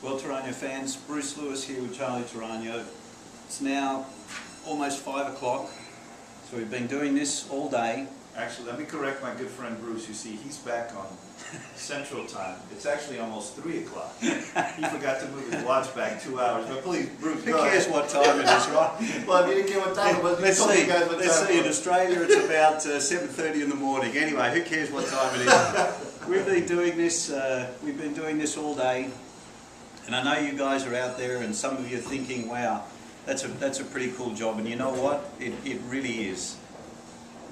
Well, Tarano fans, Bruce Lewis here with Charlie Tarano. It's now almost 5 o'clock, so we've been doing this all day. Actually, let me correct my good friend Bruce. You see, he's back on Central Time. It's actually almost 3 o'clock. He forgot to move his watch back 2 hours. But please, Bruce, who cares what time it is, right? Well, if you didn't care what time it was, let's told you guys what let's time see. it In was. Australia, it's about 7:30 in the morning. Anyway, who cares what time it is? We've been doing this. We've been doing this all day, and I know you guys are out there, and some of you are thinking, "Wow, that's a pretty cool job." And you know what? It really is.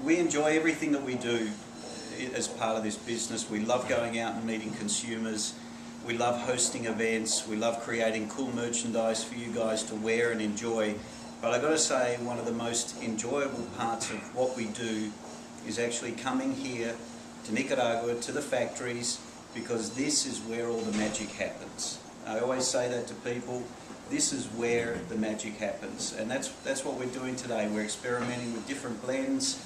We enjoy everything that we do as part of this business. We love going out and meeting consumers. We love hosting events. We love creating cool merchandise for you guys to wear and enjoy. But I've got to say, one of the most enjoyable parts of what we do is actually coming here to Nicaragua, to the factories, because this is where all the magic happens. I always say that to people. This is where the magic happens, and that's what we're doing today. We're experimenting with different blends.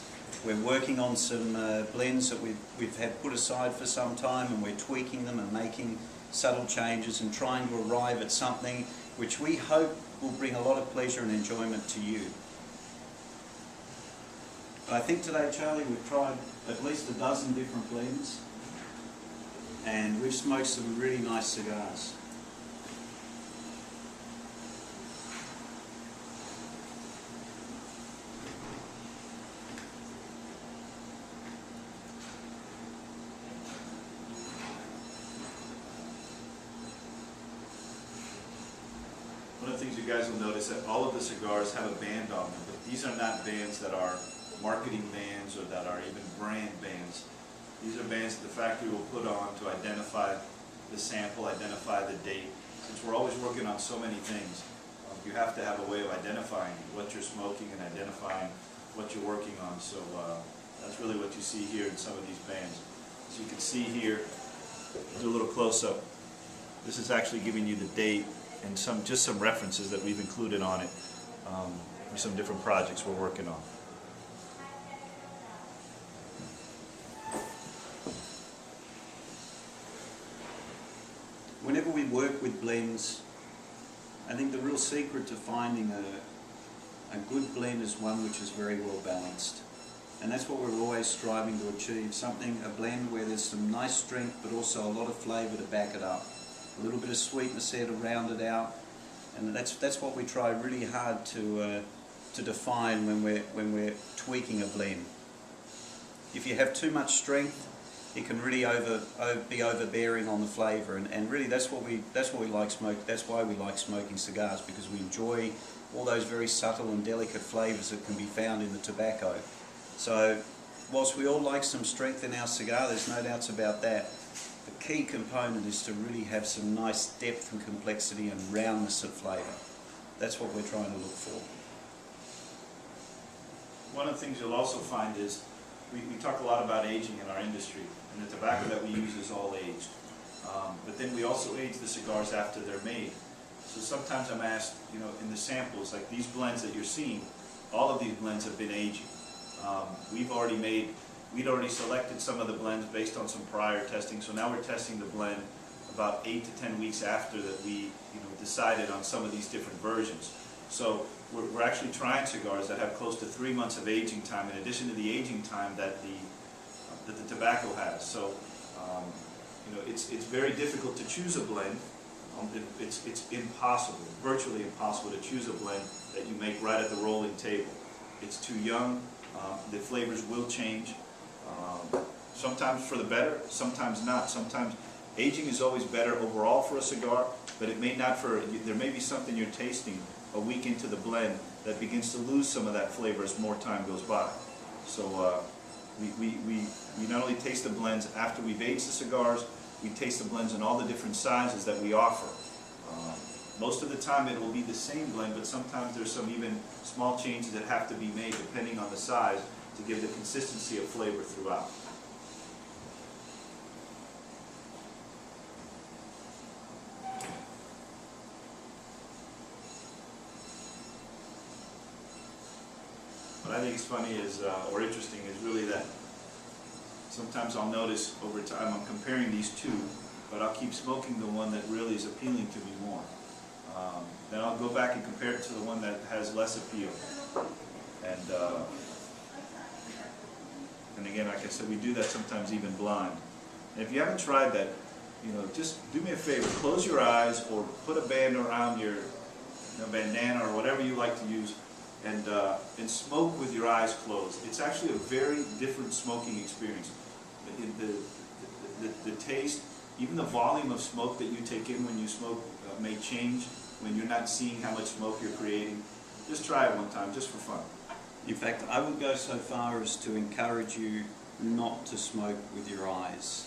We're working on some blends that we've had put aside for some time, and we're tweaking them and making subtle changes and trying to arrive at something which we hope will bring a lot of pleasure and enjoyment to you. I think today, Charlie, we've tried at least a dozen different blends, and we've smoked some really nice cigars. One of the things you guys will notice that all of the cigars have a band on them, but these are not bands that are marketing bands or that are even brand bands. These are bands that the factory will put on to identify the sample, identify the date. Since we're always working on so many things, you have to have a way of identifying what you're smoking and identifying what you're working on. So that's really what you see here in some of these bands. As you can see here, do a little close-up. This is actually giving you the date and just some references that we've included on it for some different projects we're working on. Whenever we work with blends, I think the real secret to finding a good blend is one which is very well balanced. And that's what we're always striving to achieve, a blend where there's some nice strength but also a lot of flavour to back it up. A little bit of sweetness there to round it out, and that's what we try really hard to define when we're tweaking a blend. If you have too much strength, it can really be overbearing on the flavour, and really that's what we like smoke. That's why we like smoking cigars, because we enjoy all those very subtle and delicate flavours that can be found in the tobacco. So whilst we all like some strength in our cigar, there's no doubts about that. The key component is to really have some nice depth and complexity and roundness of flavour. That's what we're trying to look for. One of the things you'll also find is we talk a lot about aging in our industry, and the tobacco that we use is all aged. But then we also age the cigars after they're made. So sometimes I'm asked, in the samples, like these blends that you're seeing, all of these blends have been aging. We'd already selected some of the blends based on some prior testing, so now we're testing the blend about 8 to 10 weeks after that we decided on some of these different versions. So we're actually trying cigars that have close to 3 months of aging time, in addition to the aging time that the tobacco has. So it's very difficult to choose a blend. It's impossible, virtually impossible to choose a blend that you make right at the rolling table. It's too young. The flavors will change. Sometimes for the better, sometimes not. Sometimes aging is always better overall for a cigar, but it may not there may be something you're tasting a week into the blend that begins to lose some of that flavor as more time goes by. So we not only taste the blends after we've aged the cigars, we taste the blends in all the different sizes that we offer. Most of the time it will be the same blend, but sometimes there's some even small changes that have to be made depending on the size to give the consistency of flavor throughout. What I think is funny is, or interesting, is really that sometimes I'll notice over time I'm comparing these two, but I'll keep smoking the one that really is appealing to me more. Then I'll go back and compare it to the one that has less appeal. And again, like I said, we do that sometimes even blind. And if you haven't tried that, you know, just do me a favor, close your eyes or put a band around your bandana or whatever you like to use, and smoke with your eyes closed. It's actually a very different smoking experience. The taste, even the volume of smoke that you take in when you smoke may change when you're not seeing how much smoke you're creating. Just try it one time, just for fun. In fact, I would go so far as to encourage you not to smoke with your eyes.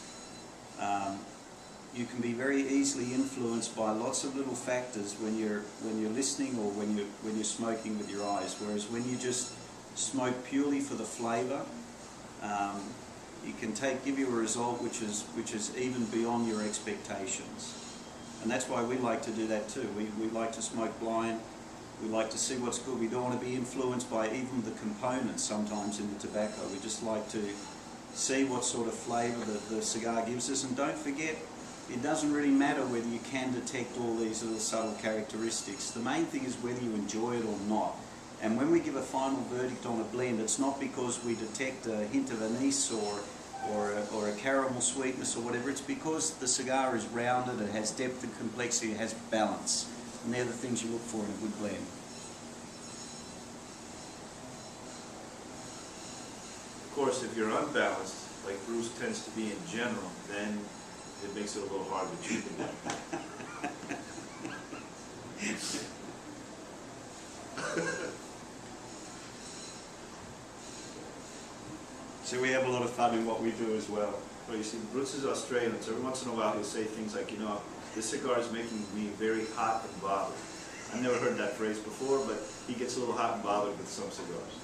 You can be very easily influenced by lots of little factors when you're listening or when you're smoking with your eyes. Whereas when you just smoke purely for the flavour, it can give you a result which is even beyond your expectations. And that's why we like to do that too. We like to smoke blind. We like to see what's good. We don't want to be influenced by even the components sometimes in the tobacco. We just like to see what sort of flavour the cigar gives us. And don't forget, it doesn't really matter whether you can detect all these little subtle characteristics. The main thing is whether you enjoy it or not. And when we give a final verdict on a blend, it's not because we detect a hint of anise or a caramel sweetness or whatever. It's because the cigar is rounded, it has depth and complexity, it has balance. And they're the things you look for in a good blend. Of course, if you're unbalanced, like Bruce tends to be in general, then it makes it a little hard to chew the So we have a lot of fun in what we do as well. Well, you see, Bruce is Australian, so every once in a while he'll say things like, you know, this cigar is making me very hot and bothered. I've never heard that phrase before, but he gets a little hot and bothered with some cigars.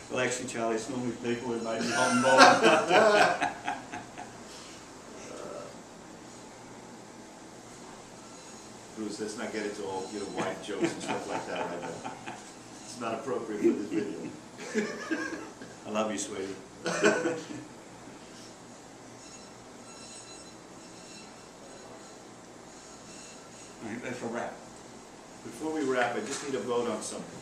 Well, actually, Charlie, it's normally people who make me hot and bothered. Bruce, let's not get into all wife jokes and stuff like that right now. It's not appropriate for this video. I love you, sweetie. I think that's a wrap. Before we wrap, I just need a vote on something.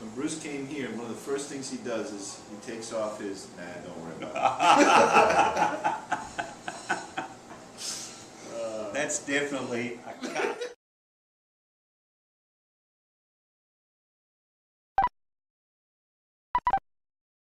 When Bruce came here, one of the first things he does is he takes off his, nah, don't worry about it. That's definitely a cut.